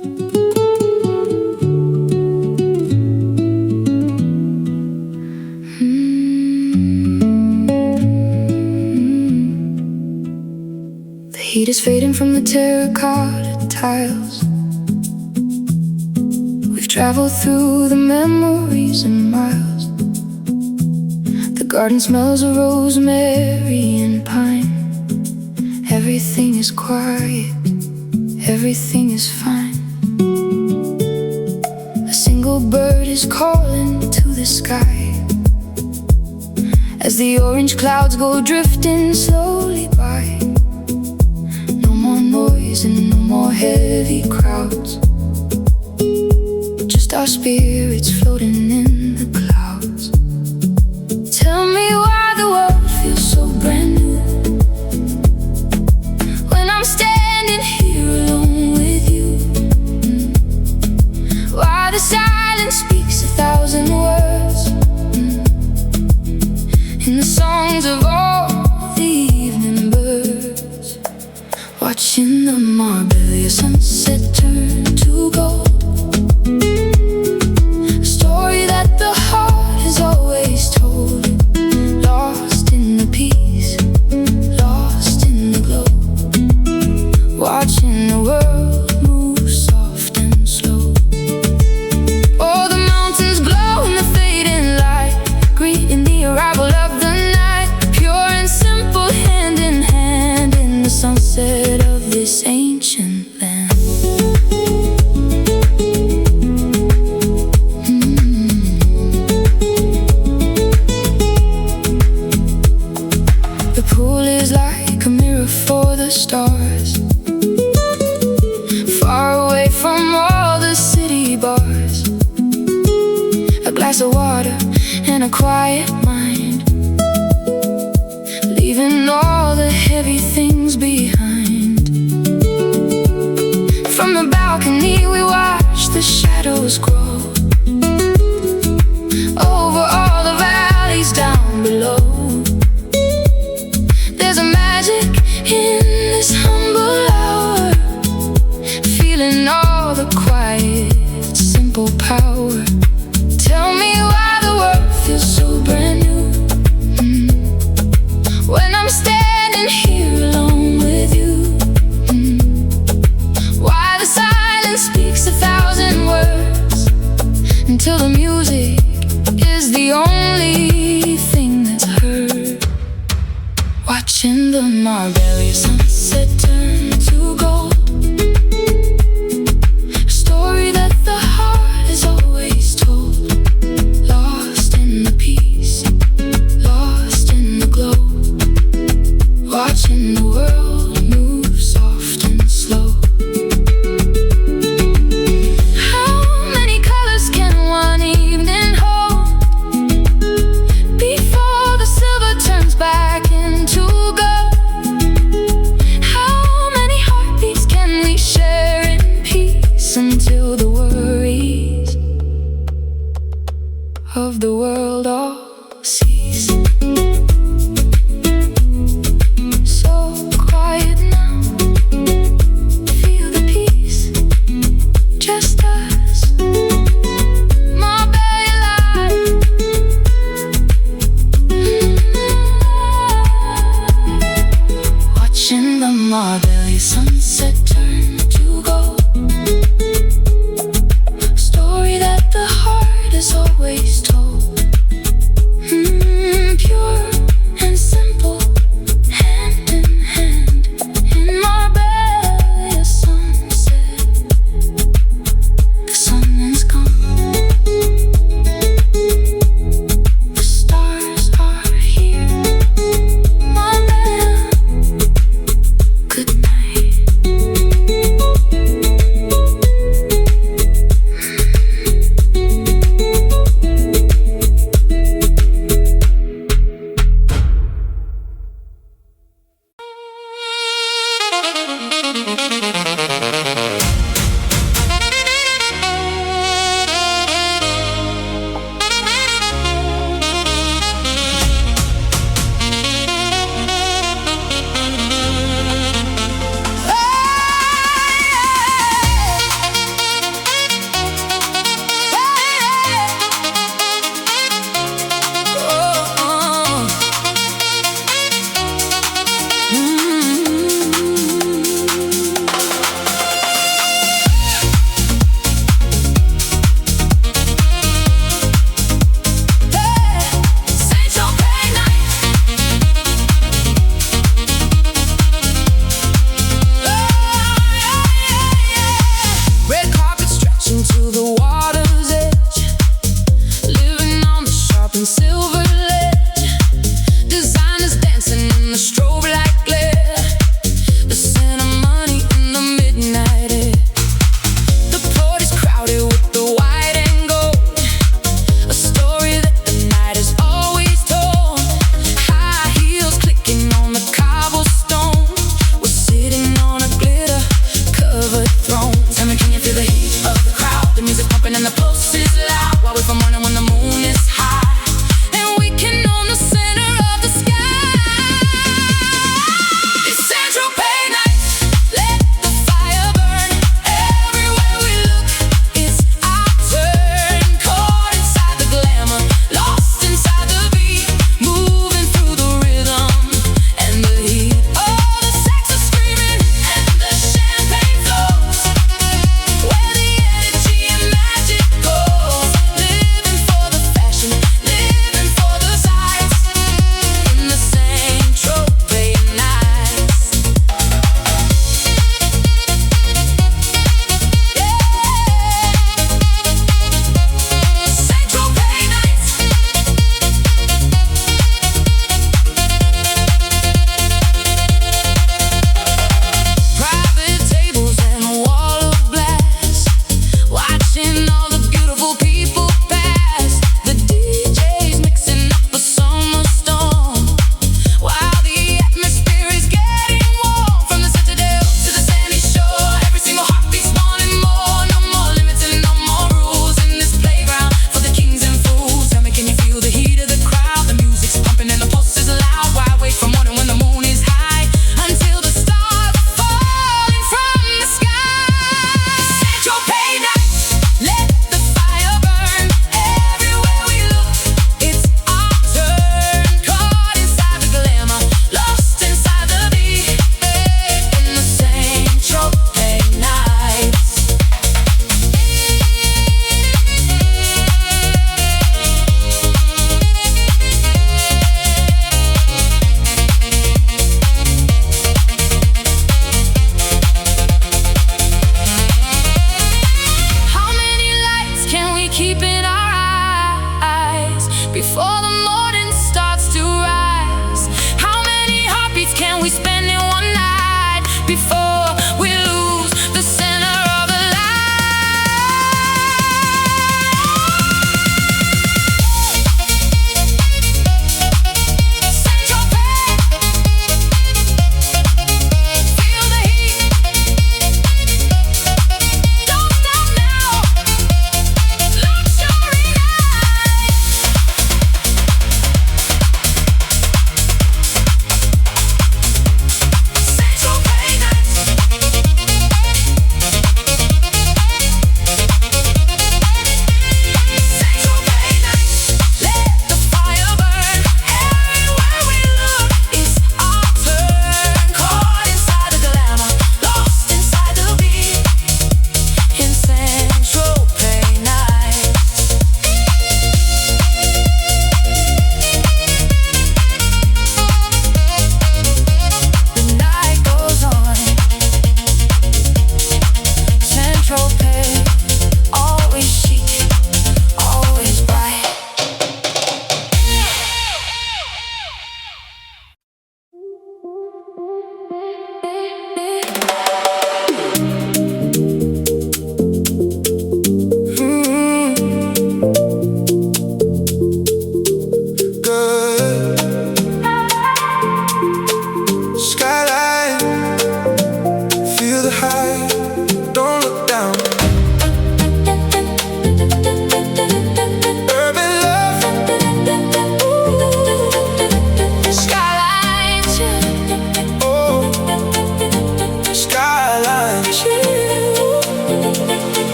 The heat is fading from the terracotta tiles. We've traveled through the memories in miles. The garden smells of rosemary and pine. Everything is quiet, everything is fine. A single bird is calling to the sky as the orange clouds go drifting slowly by. No more noise and no more heavy crowds, just our spirits floating in the clouds. Tell me why the world feels so brand new when I'm standing here alone with you. Why the silence speaks 1,000 words in the songs of all the evening birds, watching the Marbella sunset turn to gold. A story that the heart has always told, lost in the peace, lost in the glow, watching the world move soft and slow. Oh, the mountains glow in the fading light, greeting the arrival of the night, pure and simple, hand in hand in the sunset of this ancient land. The pool is like a mirror for the stars, far away from all the city bars. A glass of water and a quiet mind, leaving all the heavy things behind. From the balcony we watch the shadows grow over all the valleys down below. There's a magic in this humble hour, feeling all the quiet, simple power. Tell me why the world feels so brand new when I'm standing here alone with you. Why the silence speaks 1,000 words until the music is the only thing that's heard. Watching the Marbella sunset turn to gold, a story that the heart has always told, lost in the peace, lost in the glow, watching the world move soft and slow. How many colors can one evening hold before the silver turns back into gold?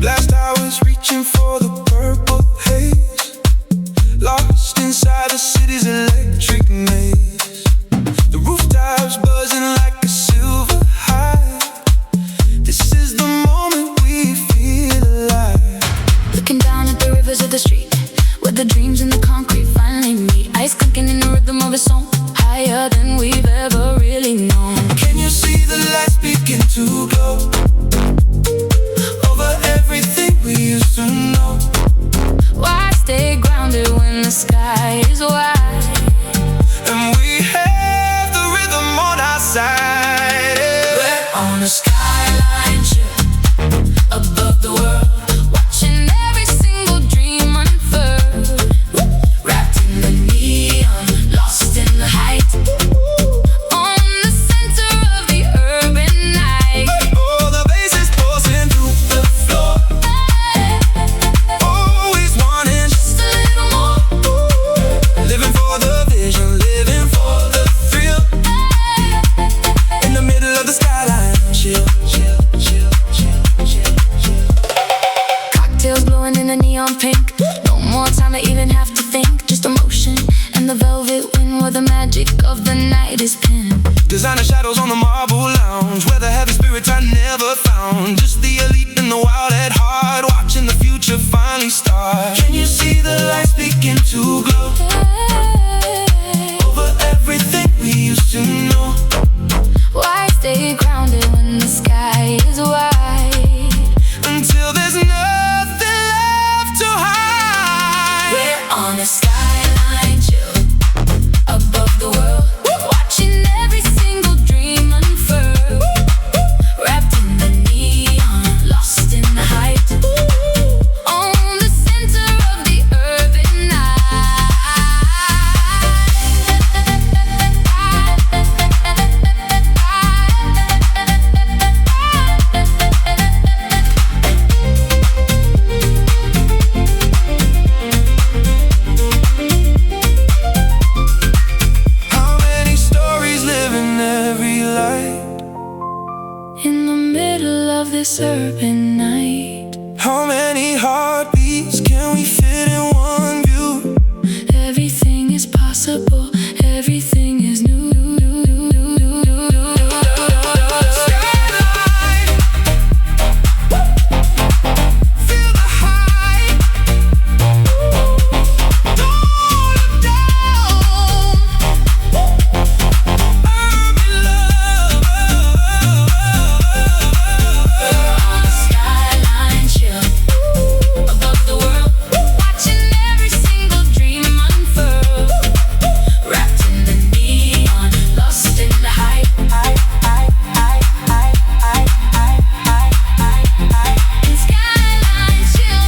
Last hours reaching for the purple haze, lost inside the city's electric maze. The rooftops buzzing like a silver hive. This is the moment we feel alive. Looking down at the rivers of the street, where the dreams and the concrete finally meet. Ice clinking in the rhythm of a song, higher than we've ever really known. Can you see the lights begin to glow over everything we used to know? Why stay grounded when the sky is wide and we have the rhythm on our side? Yeah. We're on a skyline ship above the world, watching every single dream unfurl. Wrapped in the neon, lost in the height, on the center of the urban night. Oh, the bass is pulsing through the floor, always wanting just a little more. Living for the vision, living for the thrill. In the middle of the skyline, chill, chill, chill, chill, chill, chill. Cocktails blowing in the neon pink, no more time to even have to think. Just emotion and the velvet wind, where the magic of the night is pinned. Designer shadows on the marble lounge, where the heavy spirits I never found. Just the elite and the wild at heart, watching the future finally start. Can you see the lights begin to glow over everything we used to know? Why stay grounded when the sky is wide, until there's nothing left to hide? We're on a skyline chill above the world, watching every single dream unfurl. Wrapped in the neon, lost in the height, on the center of the urban night. How many stories live in every light, in the middle of this urban night? How many heartbeats can we fit in one view? Everything is possible, everything is new. Skyline, feel the hype. Don't look down. Urban love. We're on a skyline chill above the world, watching every single dream unfurl. Wrapped in the neon, lost in the hype. In skyline chill,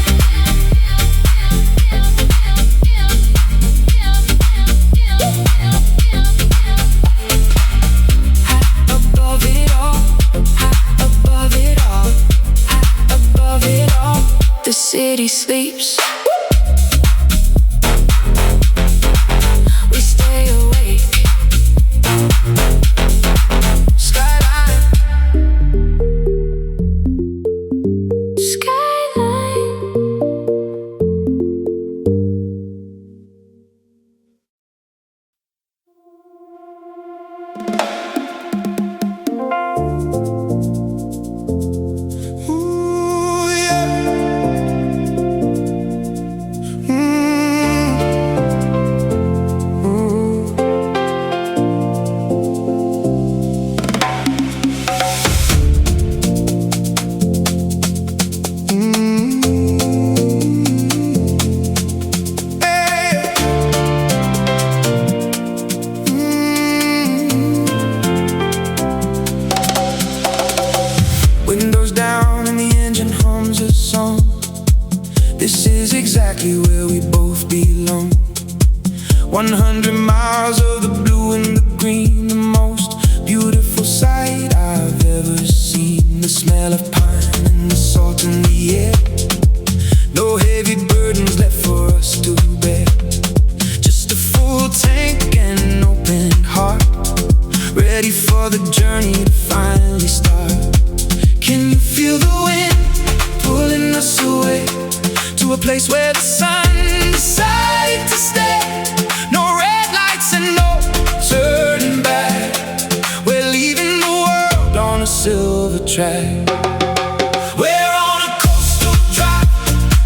high above it all, high above it all, high above it all. The city sleeps, we stay awake. Skyline, skyline. Ooh, yeah. Windows down and the engine hums a song. This is exactly where we both belong. 100 miles of the blue and the green, the most beautiful sight I've ever seen. The smell of pine and the salt in the air. No heavy burdens left for us to bear. Just a full tank and an open heart, ready for the journey to finally place where the sun decided to stay. No red lights and no turning back. We're leaving the world on a silver track. We're on a coastal drive,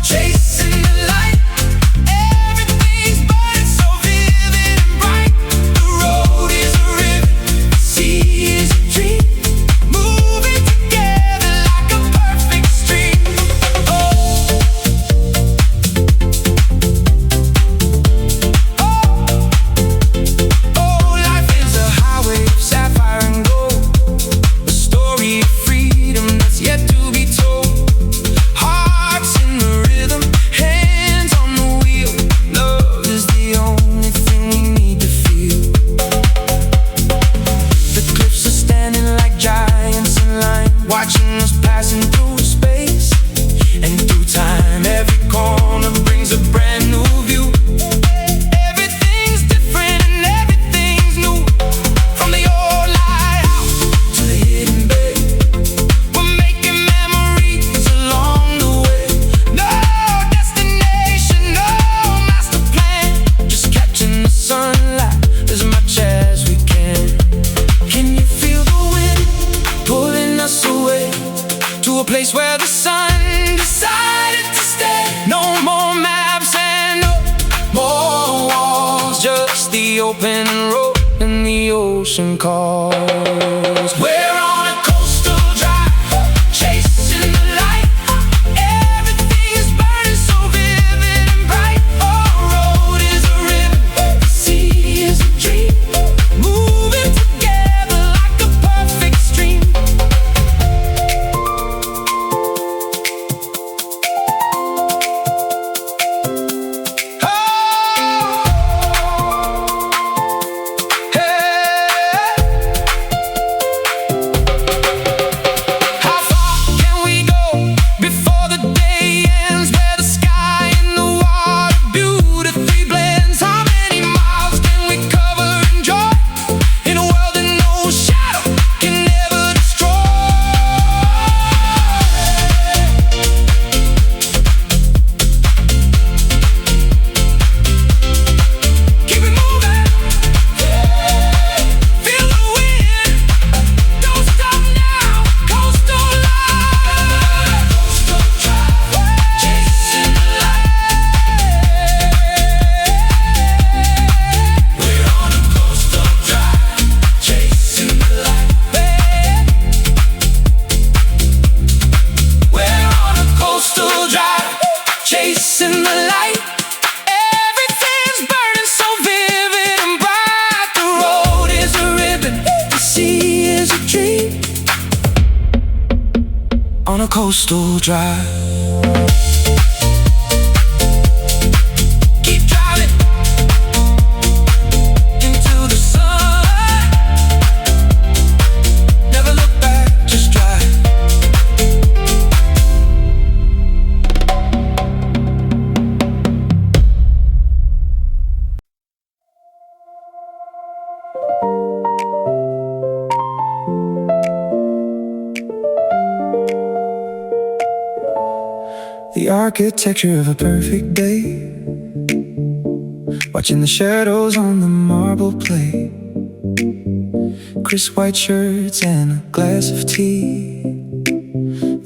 chasing the light. Everything's burning so vivid and bright. The road is a river, the sea is a dream, moving together like a perfect stream. Life is a highway of sapphire and gold, a story of freedom that's yet to be told. Hearts in the rhythm, hands on the wheel. Love is the only thing we need to feel. The cliffs are standing like giants in line, watching us passing through space and through time. Every corner brings a brand new view. Everything's different and everything's new. From the old lighthouse to the hidden bay, we're making memories along the way. No destination, no master plan, just catching the sunlight as much as we can. Can you feel the wind pulling us away to a place where the sun decided to stay? No more maps and no more walls, just the open road and the ocean calls. We're on a coastal drive, chasing the light. Everything is burning so vivid and bright. Our road is a river, the sea is a dream, moving together like a perfect stream. How far can we go before the day ends? Where the sky and the water beautifully blends. How many miles can we cover in joy, in a world that no shadow can ever destroy? Keep it moving, feel the wind, don't stop now. Coastal life, coastal drive, chasing the light. We're on a coastal drive, chasing the light. We're on a coastal drive, chasing the light. Everything's burning so vivid and bright. The road is a ribbon, the sea is a dream. On a coastal drive, keep driving into the sun. Never look back, just drive. The architecture of a perfect day, watching the shadows on the marble plate. Crisp white shirts and a glass of tea,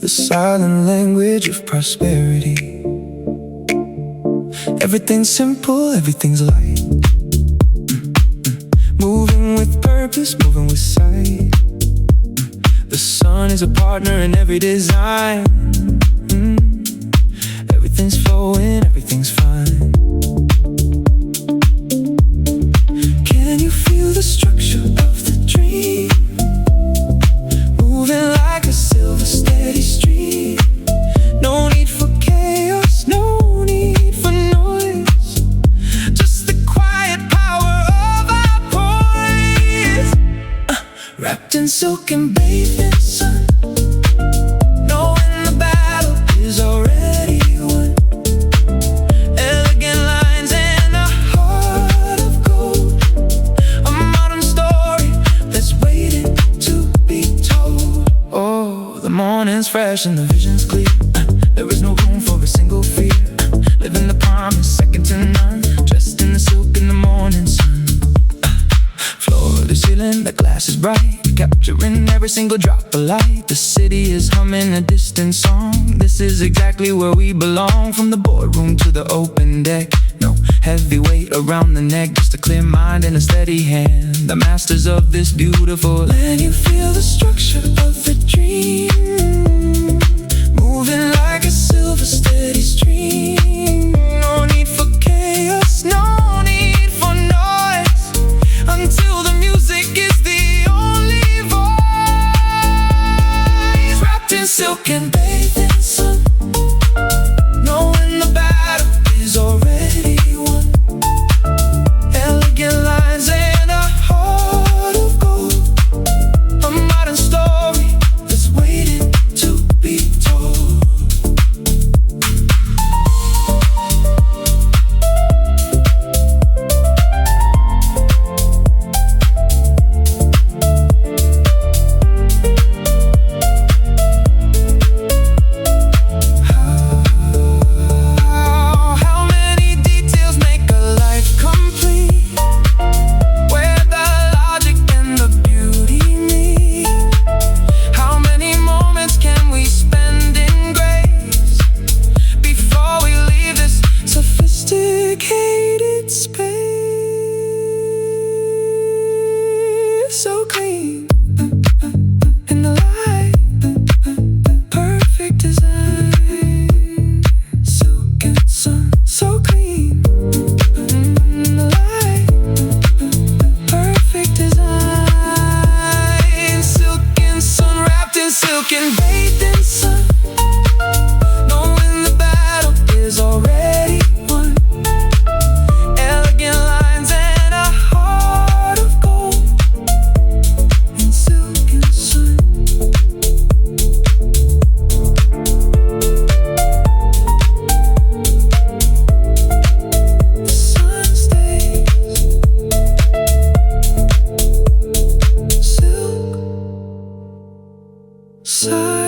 the silent language of prosperity. Everything's simple, everything's light. Moving with purpose, moving with sight. The sun is a partner in every design. Everything's flowing, everything's fine. Can you feel the structure of the dream? Moving like a silver steady stream. No need for chaos, no need for noise, just the quiet power of our poise. Wrapped in silk and bathed in sun, knowing the battle is already won. Elegant lines and a heart of gold, a modern story that's waiting to be told. Oh, the morning's fresh and the vision's clear. There is no room for a single fear. glass is bright, capturing every single drop of light. The city is humming a distant song. This is exactly where we belong. From the boardroom to the open deck, no heavy weight around the neck, just a clear mind and a steady hand. The masters of this beautiful land. You feel the structure of the dream, moving like a silver steady stream. No need for chaos, no need for noise, until the music is the only voice. Wrapped in silk and bathed in sun, knowing the battle is already won. Elegant lines and a heart of gold, a modern story that's waiting to be told. So clean in the light, perfect design. Silk and sun, so clean in the light, perfect design. Silk and sun, wrapped in silk and bathed in sun, knowing the battle is already won. Elegant lines and a heart of gold, silence.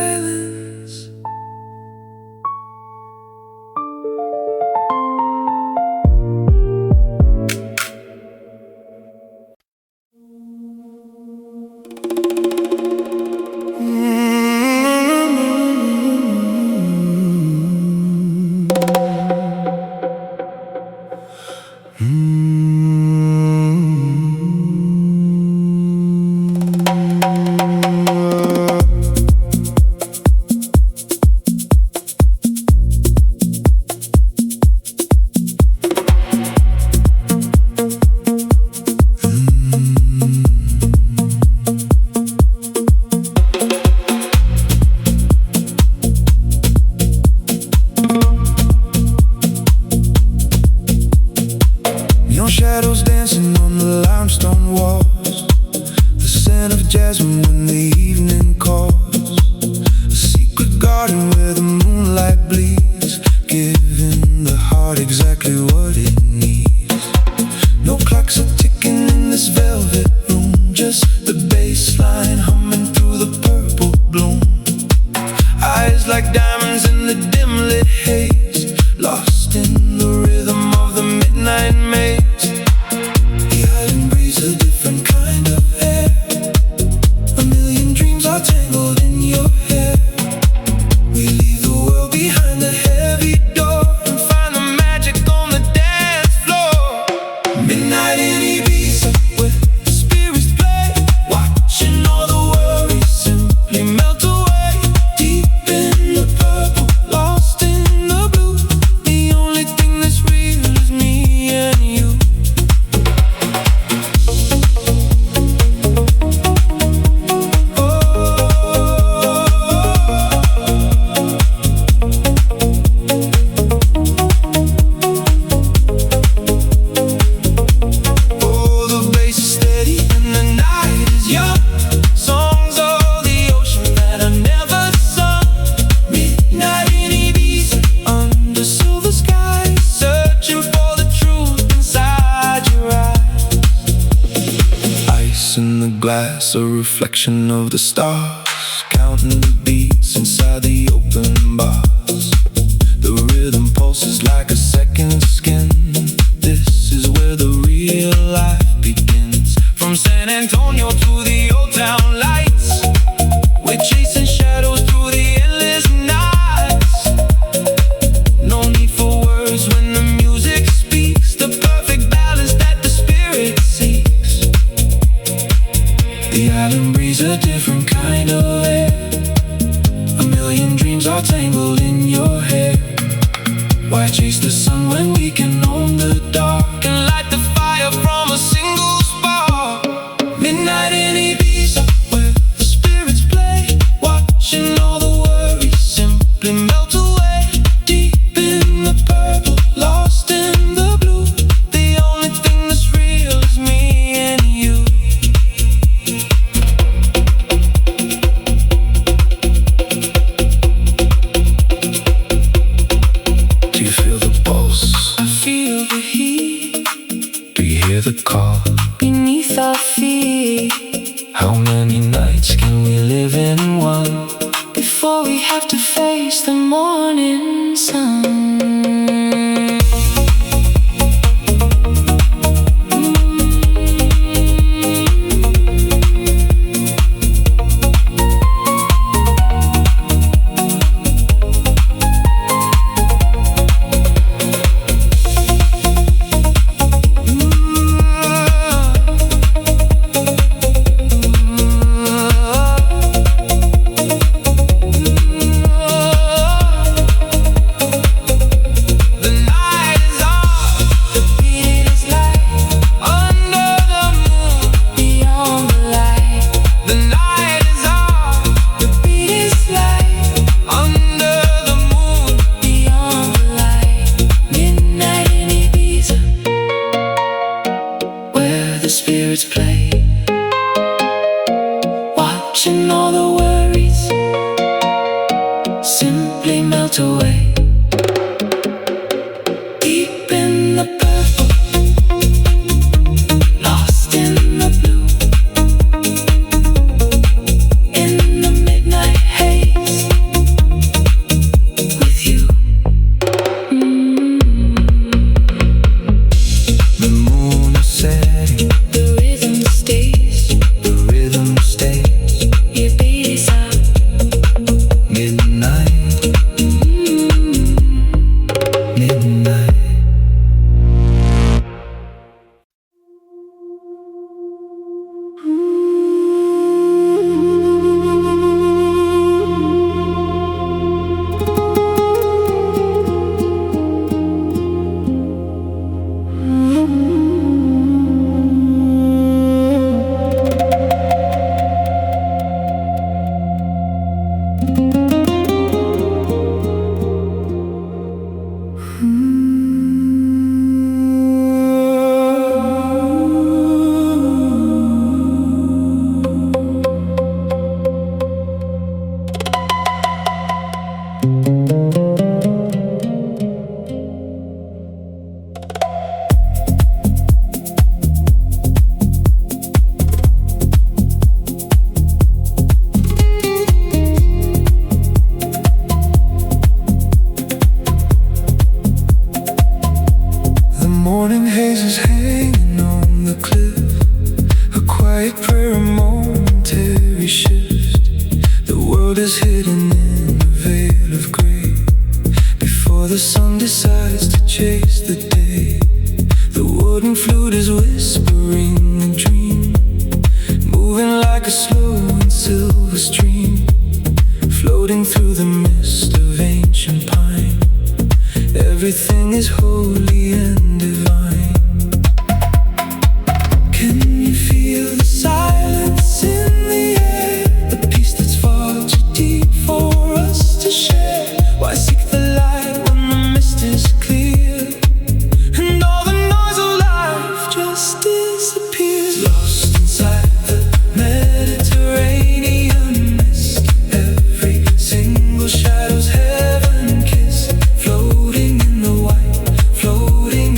Shadows dancing on the limestone walls, the scent of jasmine when the evening calls. A secret garden where the moonlight bleeds, giving the heart exactly what it needs. No clocks are ticking in this velvet room, just the bass line humming through the purple bloom. Eyes like diamonds in the dim lit haze, lost in the rhythm of the midnight maze. A different kind of air, a million dreams are tangled in your hair. We leave the world behind the heavy door and find the magic on the dance floor. Midnight in Ibiza where the spirits play, watching all the worries simply melt away. Deep in the purple, lost in the blue, the only thing that's real is me and you. In the glass, a reflection of the stars, counting the beats inside the open bars. The rhythm pulses like a second skin. This is where the real life begins. From San Antonio to the Why chase the sun when we can own the dark and light the fire from a single spark? Midnight in Ibiza, where the spirits play, watching all the worries simply melt away. Deep in the purple, lost in the blue, the only thing that's real is me and you. Do you feel the pulse? I feel the heat. Do you hear the call beneath our feet? How many nights can we live in one before we have to face the morning sun? The spirits play, watching all the worries simply melt away. Deep in the purple, lost in the blue, in the midnight haze, with you. The moon is setting, the rhythm stays, Ibiza, midnight, midnight. Morning haze is hanging on the cliff, a quiet prayer, a momentary shift. The world is hidden in a veil of grey before the sun decides to chase the day. The wooden flute is whispering a dream, moving like a slow and silver stream, floating through the mist of ancient pine. Everything is holy and divine. Can you feel the silence in the air? The peace that's far too deep for us to share. Why seek the light when the mist is clear and all the noise of life just disappears? Lost inside the Mediterranean mist, every single shadow's heaven kiss, floating in the white, floating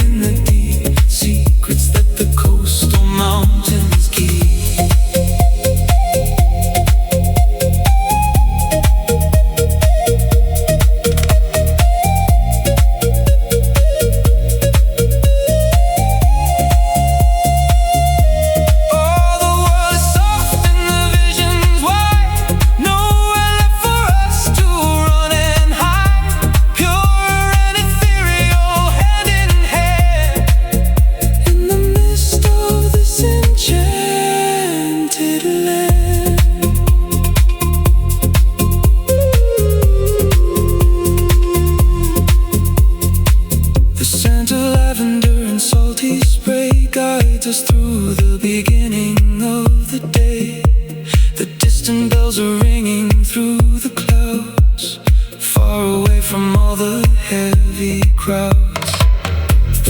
take us through the beginning of the day. The distant bells are ringing through the clouds, far away from all the heavy crowds.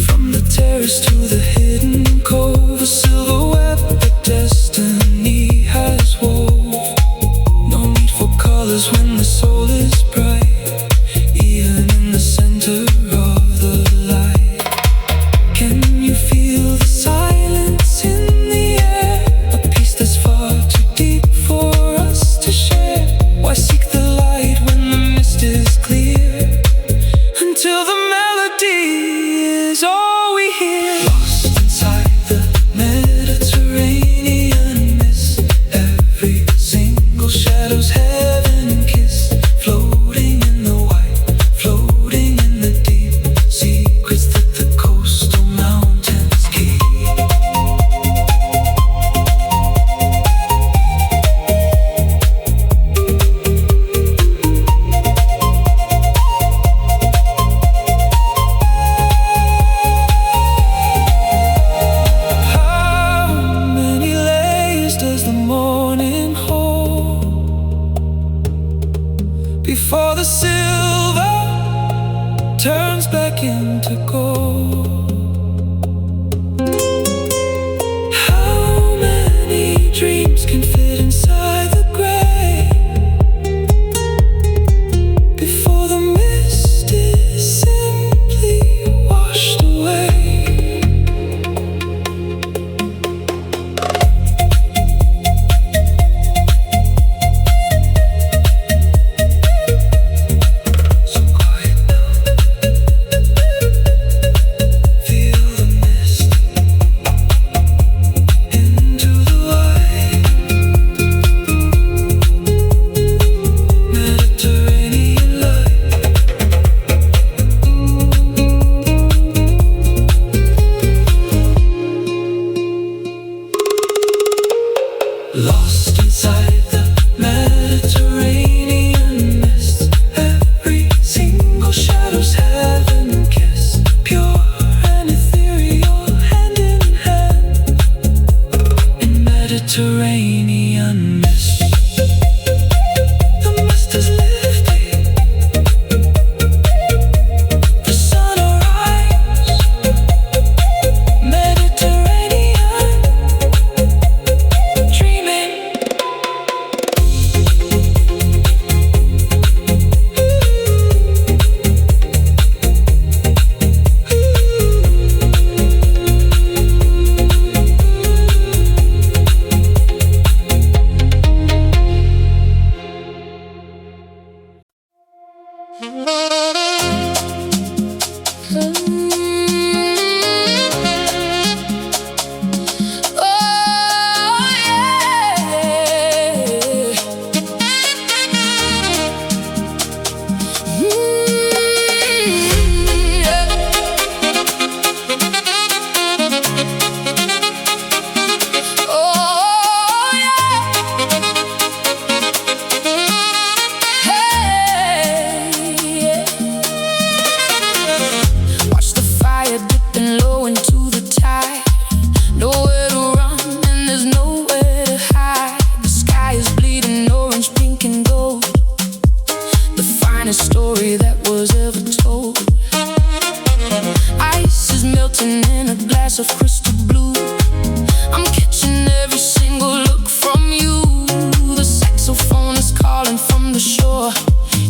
From the terrace to the hidden cove, a silver web that destiny has wove. No need for colors when the soul is bright, even in the center of the light. Can you feel the silence in the air? A peace that's far too deep for us to share. Why seek the light when the mist is clear? Until the melody is all we hear. Lost inside the Mediterranean mist, every single shadow's heaven kissed. Floating in the white, floating in the deep, secrets that the coastal mountains keep. How many layers does the morning hold before the silver turns back into gold? How many dreams can fit inside the gray before the mist is simply washed away? So quiet now, feel the mist into the white Mediterranean light. Lost inside the Mediterranean mist, every single shadow's heaven kissed. Pure and ethereal, hand in hand in Mediterranean mist. The mist is lifting, the sun arise. Mediterranean dreaming. Watch the fire dipping low into the tide. Nowhere to run and there's nowhere to hide. The sky is bleeding orange, pink and gold, the finest story that was ever told. Ice is melting in a glass of crystal blue. I'm catching every single look from you. The saxophone is calling from the shore,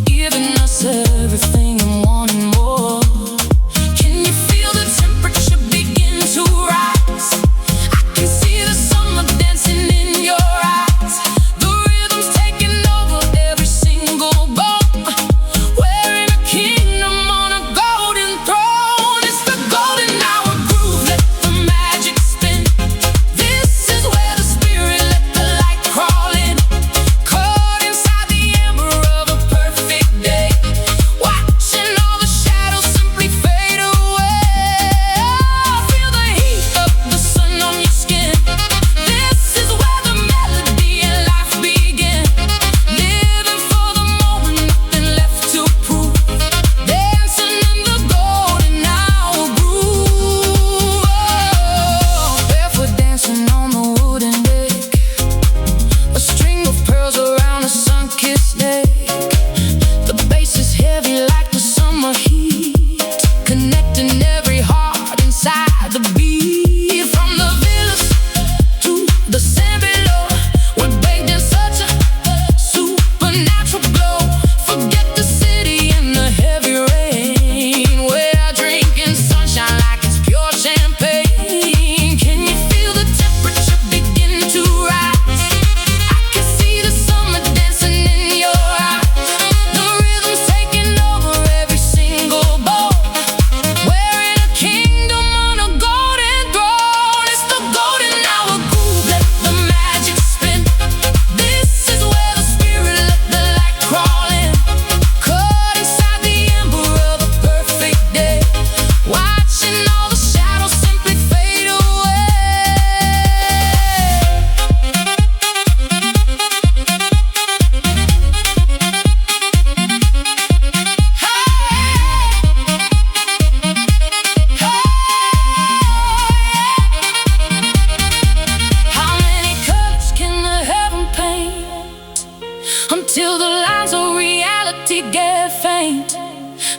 giving us everything and wanting more. Can you feel the temperature begin to rise? I can see the summer dancing in your eyes. The rhythm's taking over every single bone. We're in a kingdom on a golden throne. It's the golden hour groove, let the magic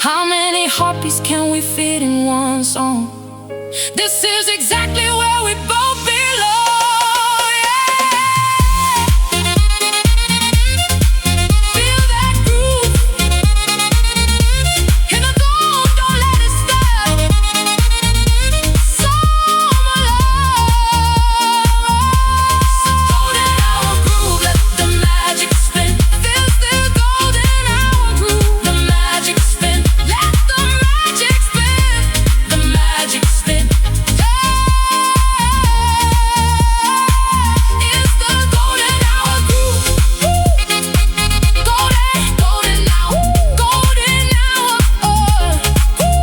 How many heartbeats can we fit in one song? This is exactly where we both belong. Yeah. Feel that groove in the dawn, don't let it stop. Summer love. Golden hour groove, let the magic spin. Feel the golden hour groove, the magic spin. Let the magic spin, the magic spin. It's the golden hour groove. Golden, golden hour, golden hour,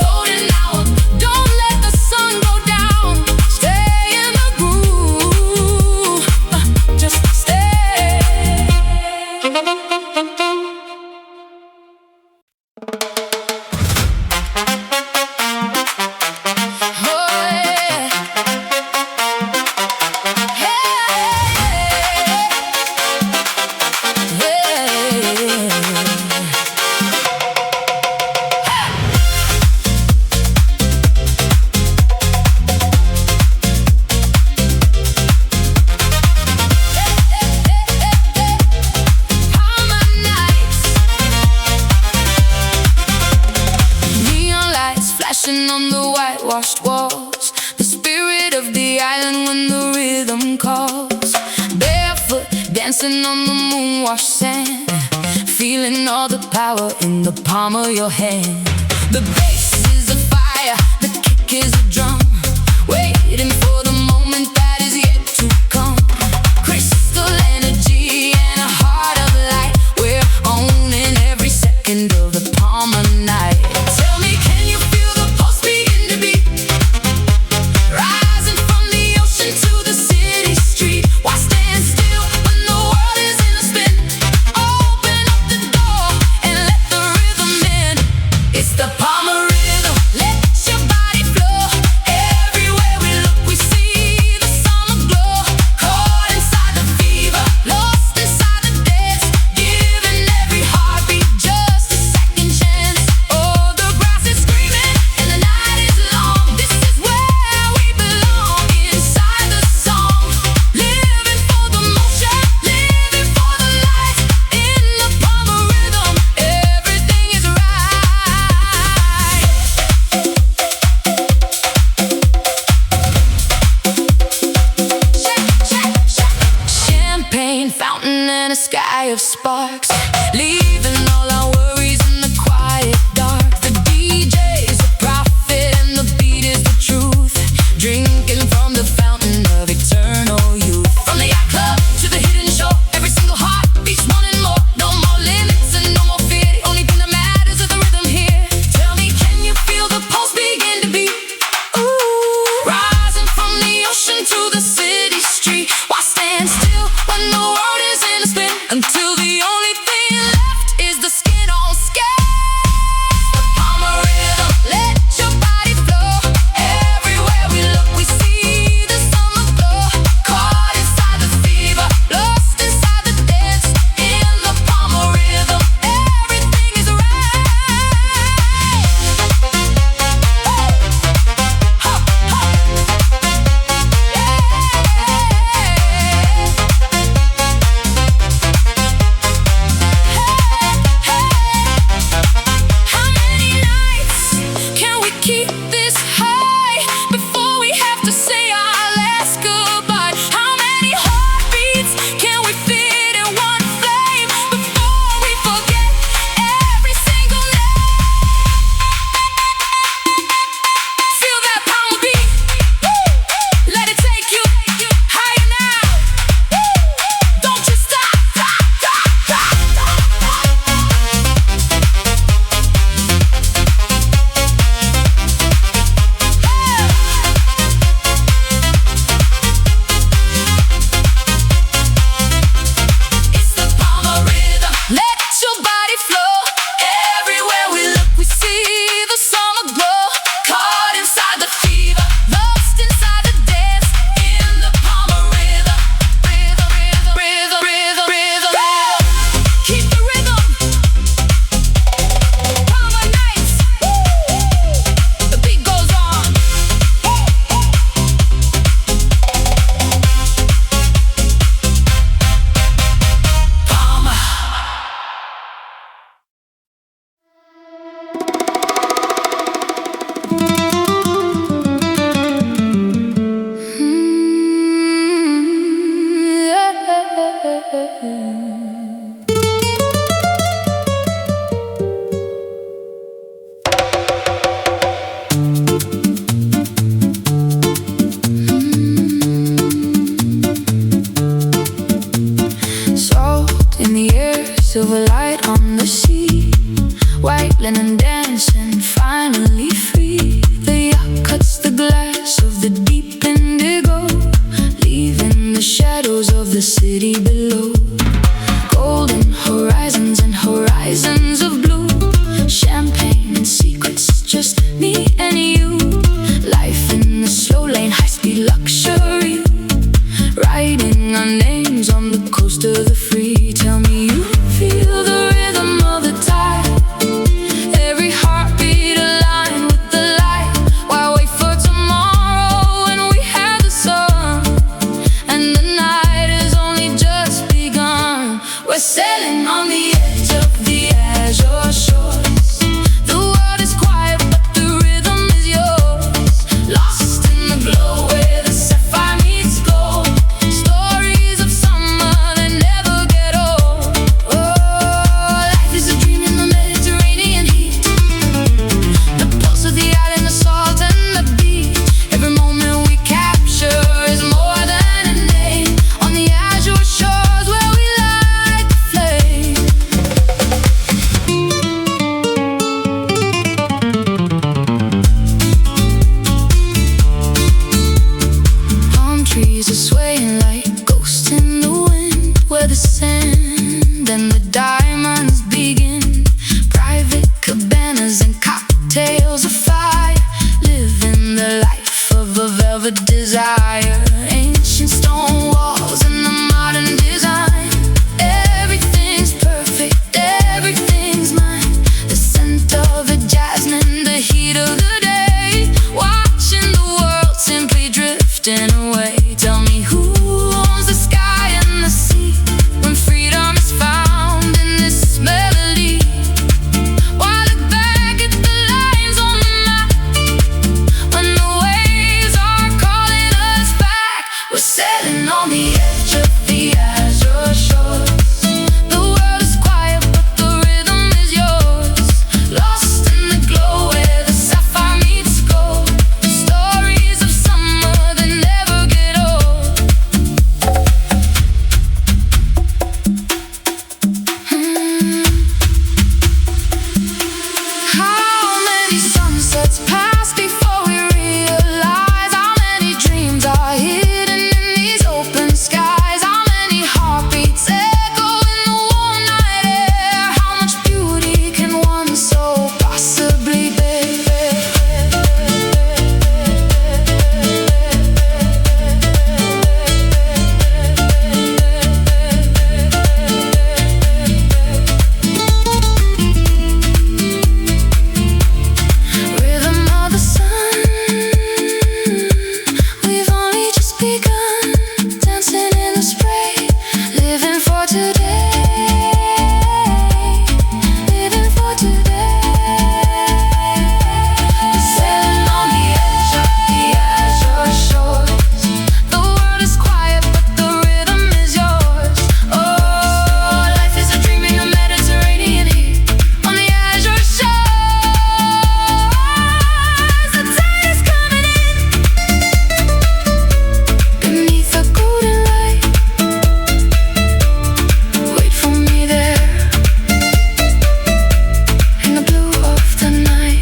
golden hour. Don't let the sun go down. Stay in the groove, just stay. Oh yeah. Neon lights flashing on the whitewashed walls. The spirit of the island when the rhythm calls. Barefoot dancing on the moon-washed sand. Feeling all the power in the palm of your hand. The bass is a fire, the kick is a drum. Waiting for the moment that is yet to come. Crystal energy and a heart of light. We're owning every second of the palm of night. Tell me, can you feel the pulse begin to beat? Rising from the ocean to the city street. Why stand still when the world is in a spin? Open up the door and let the rhythm in. It's the palm of rhythm. Let your body flow. Everywhere we look, we see on the sea. White linen dancing, finally free. The yacht cuts the glass of the deep indigo, leaving the shadows of the city below. Golden horizons and horizons of blue, champagne and secrets, just me and you. Life in the slow lane, high-speed luxury, writing our names on the coast of the free. Tell me you feel the rhythm of the tide, every heartbeat aligned with the light. Why wait for tomorrow when we had the sun, and the night has only just begun? We're sailing on the edge of the azure shores. The world is quiet but the rhythm is yours. Lost in the glow where the sapphire meets gold. Stories of summer that never get old. Oh, life is a dream in the Mediterranean heat. The pulse of the island, the salt and the beach. Every moment we capture is more than a name. On the azure shores where we light the flame. Palm trees are swaying like ghosts in the wind, where the sand and the diamonds begin. Private cabanas and cocktails of fire, living the life of a velvet desire. Ancient stone walls and the modern design. Everything's perfect, everything's mine. The scent of the jasmine, the heat of the day. Watching the world simply drifting away. Tell me who owns the sky and the sea, when freedom is found in this melody. Why look back at the lines on the map, when the waves are calling us back? We're sailing on the edge of the azure shores. The world is quiet but the rhythm is yours. Lost in the glow where the sapphire meets gold. Stories of summer that never get old. How many sunsets pass before we realize how many dreams are hidden in these open skies? How many heartbeats echo in the warm night air? How much beauty can one soul possibly bear? Rhythm of the sun, we've only just begun. Dancing in the spray, living for today. Living for today. Sailing on the edge of the azure shores. The world is quiet but the rhythm is yours. Oh, life is a dream in the Mediterranean heat. On the azure shores, the tide is coming in. Beneath the golden light, wait for me there, in the blue of the night.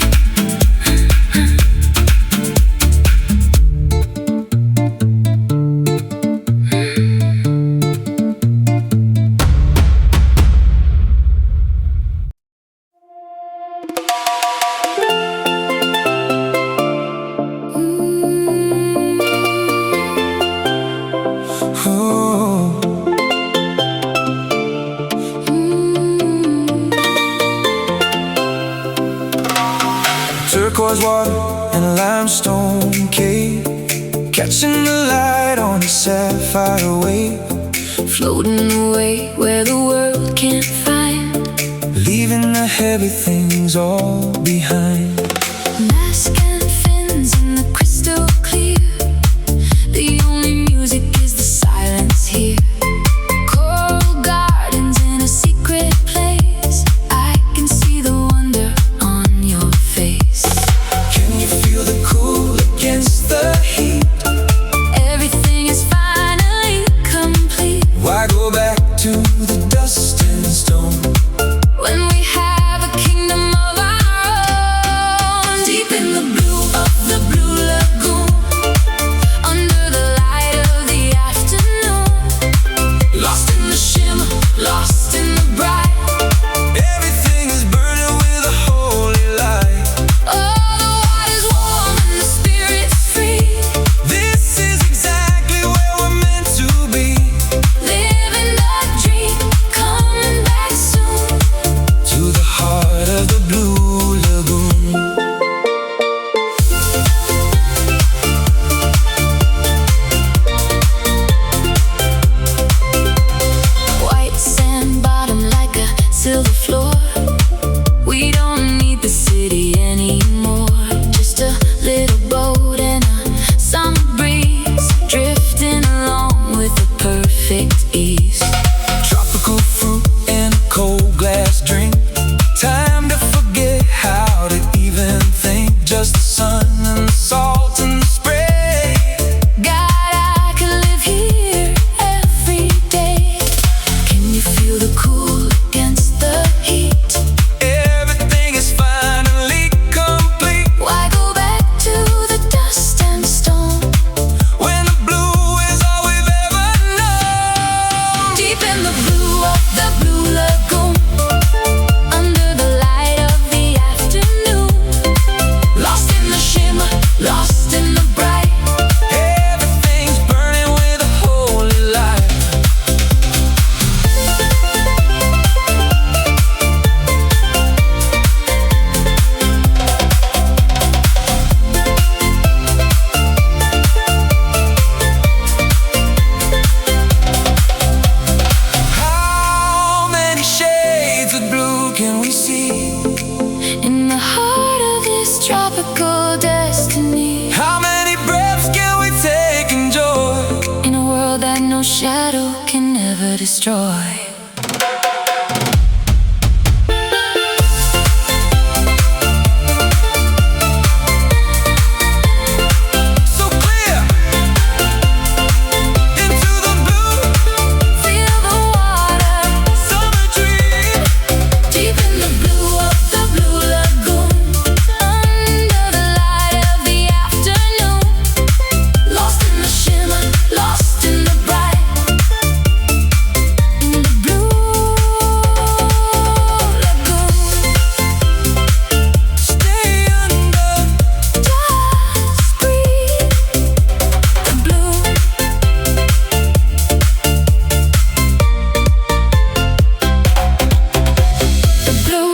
Turquoise water and a limestone cave, catching the light on a sapphire wave. Floating away where the world can't find. Leaving the heavy things all behind. Mask and fins in the crystal clear. The only music is the silence here. Coral gardens in a secret place. I can see the wonder on your face. Can you feel the cool against the heat? Everything is finally complete. Why go back to the dust and stone? When floor. We don't need the city anymore. Just a little boat and a summer breeze, drifting along with a perfect ease. Tropical fruit and a cold glass drink. Time to forget how to even think. Just the sun and the salt and the spray. God, I could live here every day. Can you feel the cool against the heat? Everything is finally complete. Why go back to the dust and stone When the blue is all we've ever known. deep in the blue of the blue lagoon, under the light of the afternoon, lost in the shimmer, lost in the bright. Everything's burning with a holy light. How many shades of blue can we see? In the heart of this tropical destiny, How many breaths can we take in joy? in a world that no shadow can ever destroy. So clear into the blue, Feel the water summer dream. deep in the blue of the blue lagoon, under the light of the afternoon, lost in the shimmer, lost in the bright. In the blue lagoon, Stay under. just breathe the blue. The blue.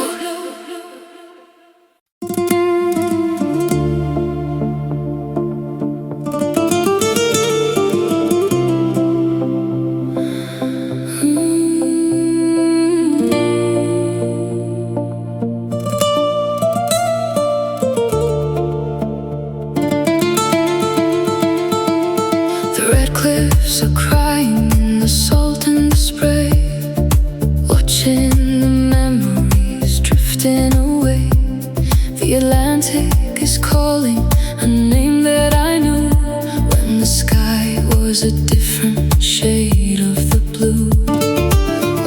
The red cliffs are crying in the salt and the spray, watching the memories drifting away. The Atlantic is calling a name that I knew when the sky was a different shade of the blue.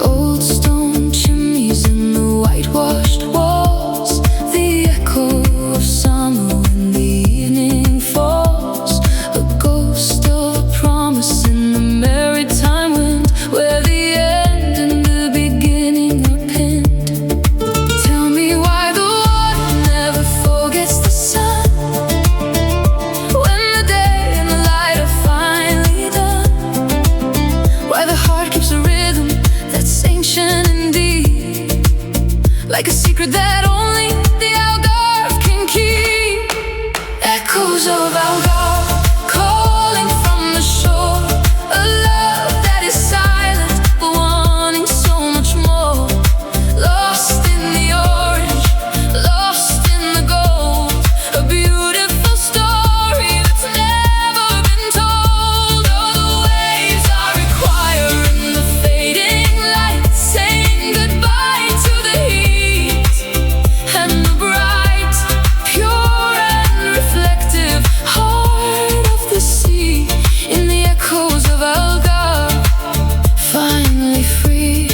Old stone chimneys and the whitewashed walls, the echo of summer when the evening falls, a ghost of a promise in the maritime wind, where the end and the beginning are pinned. Tell me why the water never forgets the sun, when the day and the light are finally done. Why the heart keeps a rhythm that's ancient indeed, like a secret that only the Algarve can keep. Echoes of Algarve calling from the shore, a love that is silent but wanting so much more. Lost in the orange, lost in the gold, a beautiful story that's never been told. Oh, the waves are requiring the fading light, saying goodbye to the heat and the bright, pure and reflective heart of the sea. In the echoes of Algarve, finally free.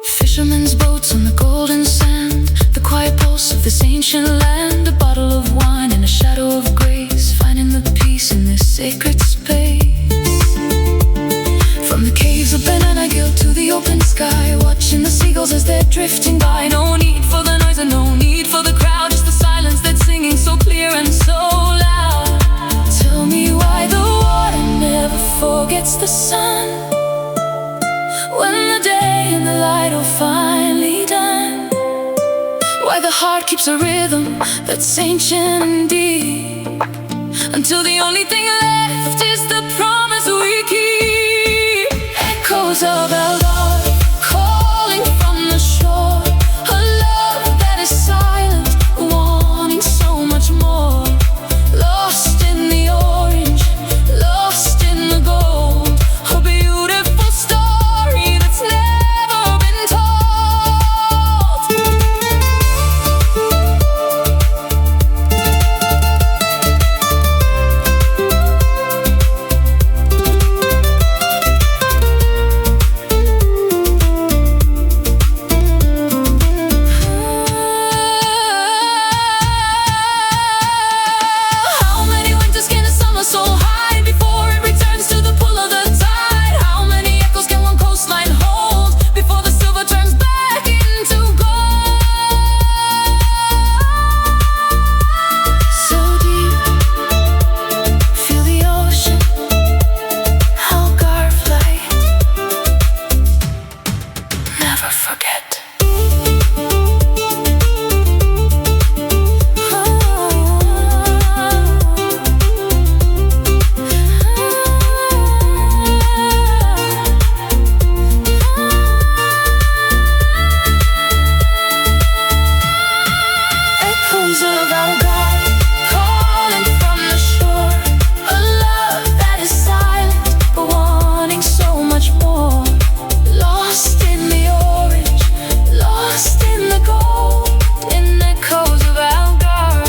Fishermen's boats on the golden sand, the quiet pulse of this ancient land, a bottle of wine and a shadow of grace, finding the peace in this sacred space. From the caves of Banana Gill to the open sky, watching the seagulls as they're drifting by. No need for the noise and no need for the crowd, just the silence that's singing so clear and so loud. Tell me why the water never forgets meets the sun, when the day and the light are finally done, why the heart keeps a rhythm that's ancient and deep, until the only thing left is the promise we keep. Echoes of our love calling from the shore, a love that is silent, wanting so much more. Lost in the orange, lost in the gold, a beautiful story that's never been told. How many winters can a summer soul hide before it returns to the pull of the tide? How many echoes can one coastline hold before the silver turns back into gold? So deep, feel the ocean, Algar flight, never forget. Echoes of our God calling from the shore, a love that is silent but wanting so much more. Lost in the orange, lost in the gold, in echoes of our God.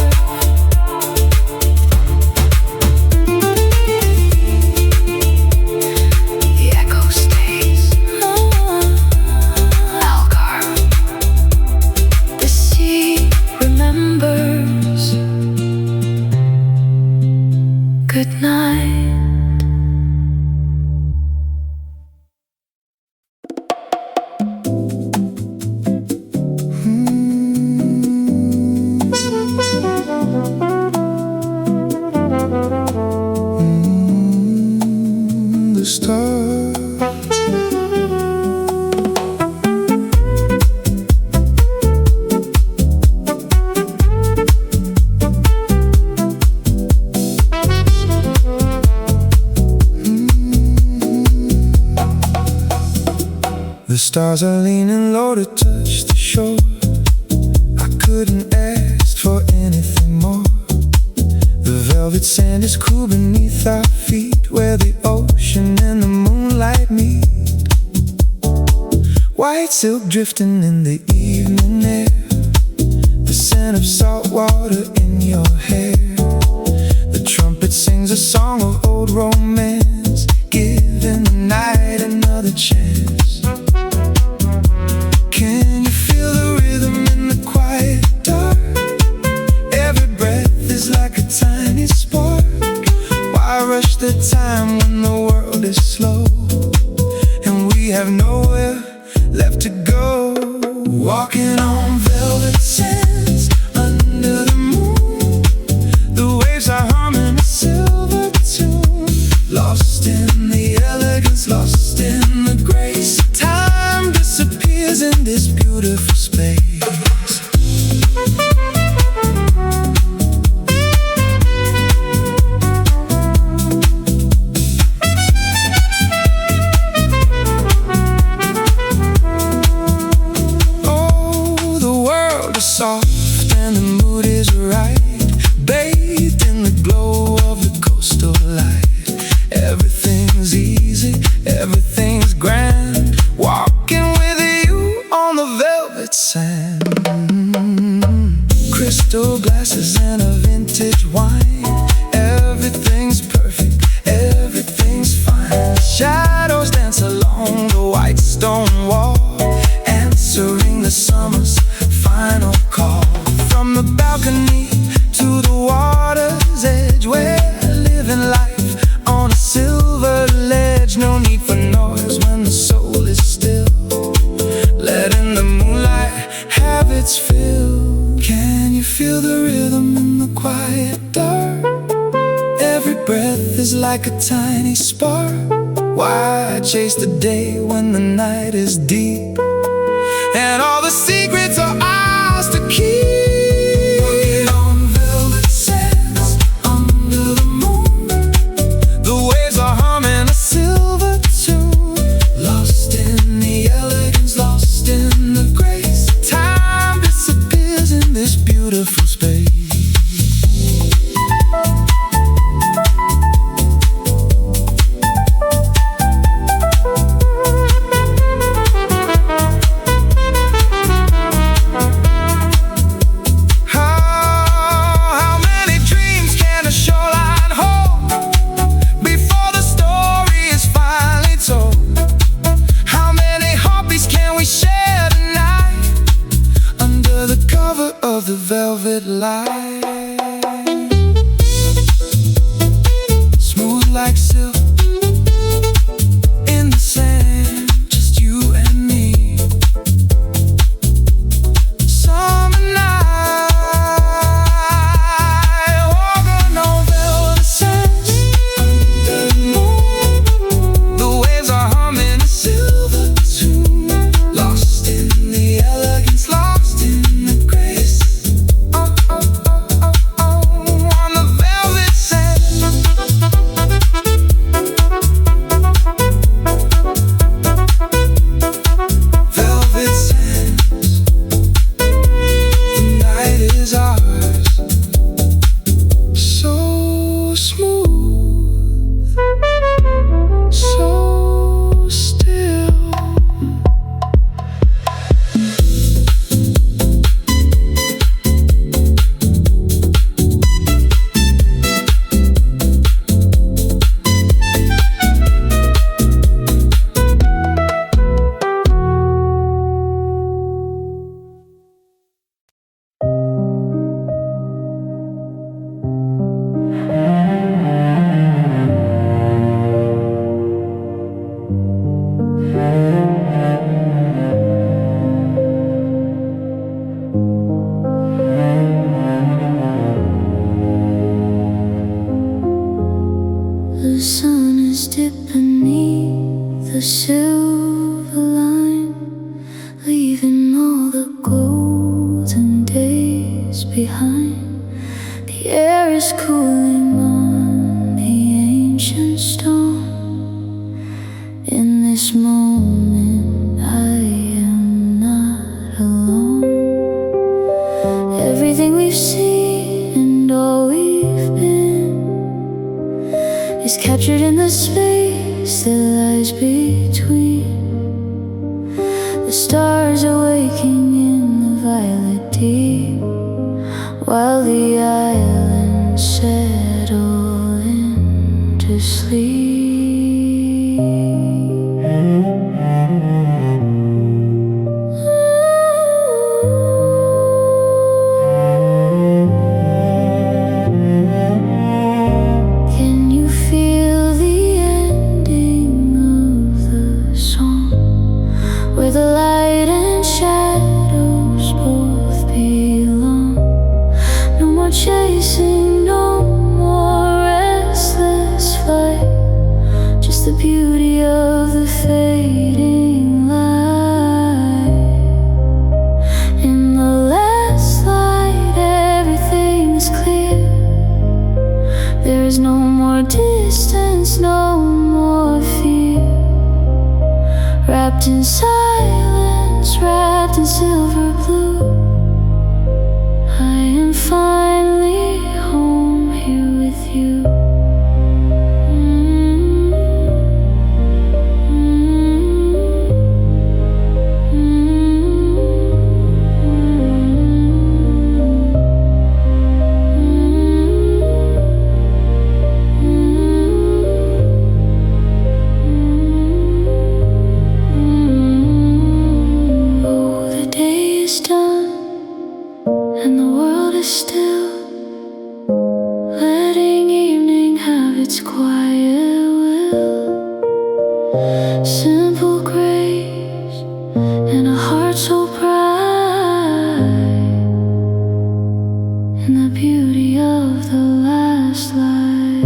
The echo stays, Algar. The sea remembers. Good night. The stars, the stars are leaning low to touch the shore. I couldn't ask for anything more. The velvet sand is cool beneath our feet, where the ocean and the moonlight meet. White silk drifting in the evening air, the scent of salt water in your hair. The trumpet sings a song of old romance, giving the night another chance. Can you feel the rhythm in the quiet dark? Every breath is like a tiny spark. Why rush the time when the world is slow and we have nowhere left to go? Walking on velvet sands under the moon, the waves are humming a silver tune. Lost in the elegance, lost in the grace. Time disappears in this beautiful space. Oh, the world is soft and the mood is right, bathed in the glow of the coastal light. Everything's easy, everything's grand, walking with you on the velvet sand. Crystal glasses and a vintage wine, everything's perfect, everything's fine. Shadows dance along the white stone wall, answering the summer's final call. From the balcony to the water's edge, we're living life on a silver ledge. No need for noise when the soul I chase the day when the night is deep, and all the secrets are ours to keep. Walking on velvet sands under the moon, the waves are humming a silver tune. Lost in the elegance, lost in the grace, time disappears in this beautiful space. Of the velvet light, smooth like silk in the sand, just you and me. Summer night, walking on velvet sands under the moon, the waves are humming a silver tune. Lost in the elegance, lost in the grace. The sun is dipped beneath the silver line, leaving all the golden days behind. The air is cooling on the ancient stone. In this moment I am not alone. Everything we've seen and all we've been is captured in the space that lies between. The stars are waking in the violet deep, while the islands settle into sleep. Where the light and shadows both belong. No more chasing, no more restless flight, just the beauty of the fading light. In the last light everything is clear. There is no more distance, no more fear. Wrapped in silence, wrapped in silver blue, I am finally home here with you. And the world is still, letting evening have its quiet will. Simple grace and a heart so bright, in the beauty of the last light.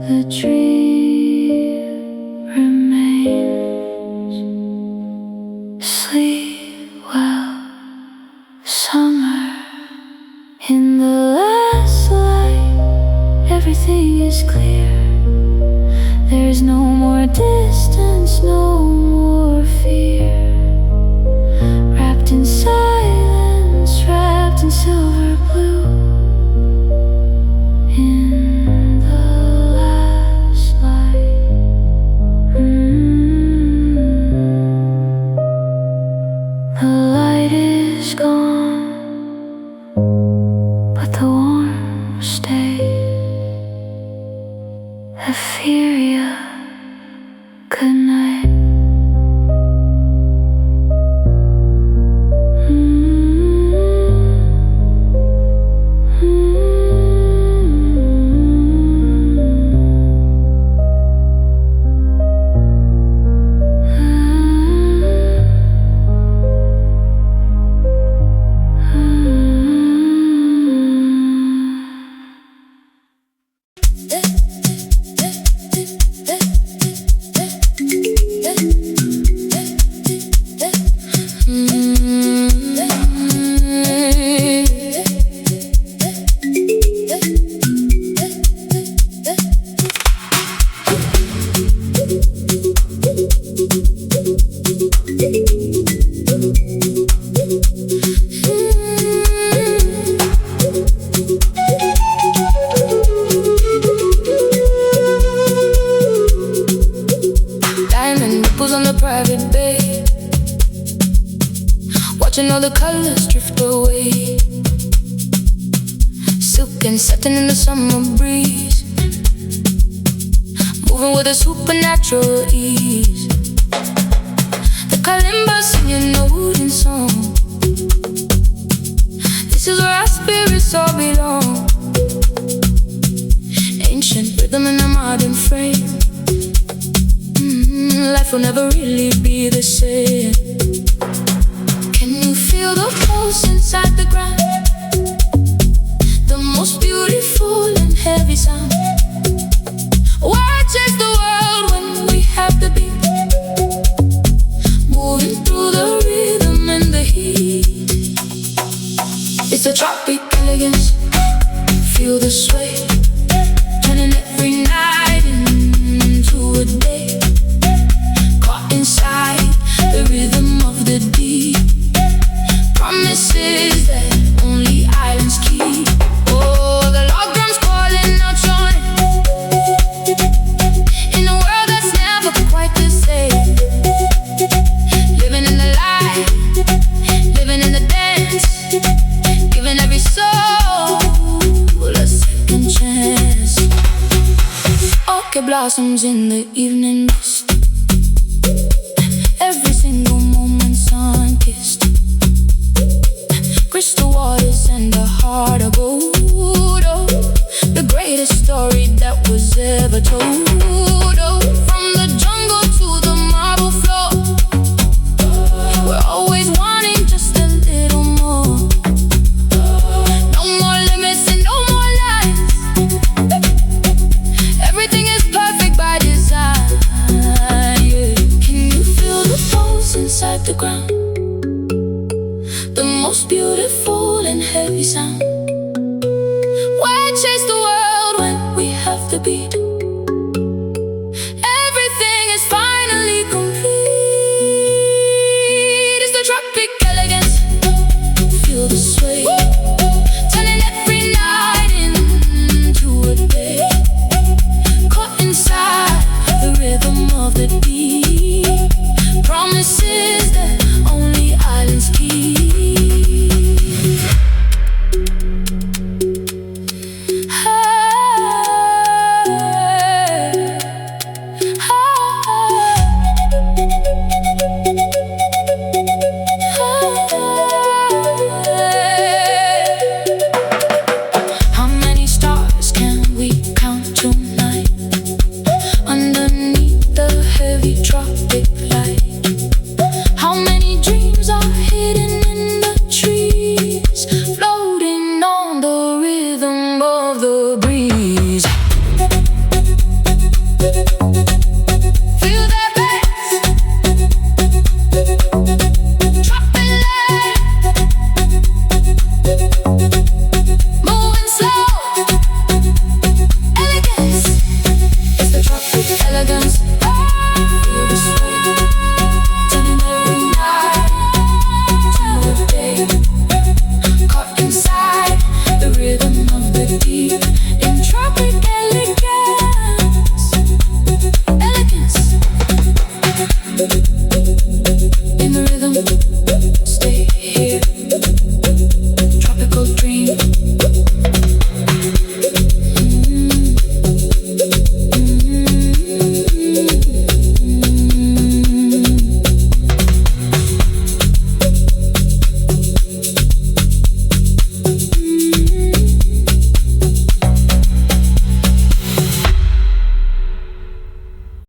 The dream remains. Sleep well, summer. In the last light, everything is clear. There's no more distance, no more fear. Wrapped in silence, wrapped in silver blue. In the last light. The light is gone, but the warmth stays. Euphoria, good night. On the private bay, watching all the colors drift away. Silk and satin in the summer breeze, moving with a supernatural ease. The kalimba singing note in song. This is where our spirits all belong. Ancient rhythm in a modern frame. Life will never really be the same. Can you feel the pulse inside the ground? The most beautiful and heavy sound. Why chase the world when we have the beat? Moving through the rhythm and the heat. It's a tropic elegance. Feel the sway, turning every night into a day. Inside the rhythm of the deep, promises that only islands keep. Oh, the log drums calling out your name, in a world that's never quite the same. Living in the light, living in the dance, giving every soul a second chance. Orchid blossoms in the evening mist, every single moment sun-kissed. Crystal waters and a heart of gold. Oh, the greatest story that was ever told. Oh, from the jungle to the marble floor, we're always wanting just a little more. No more limits and no more lines. Everything is perfect by design. Inside the ground, the most beautiful and heavy sound. Why chase the world when we have the beat?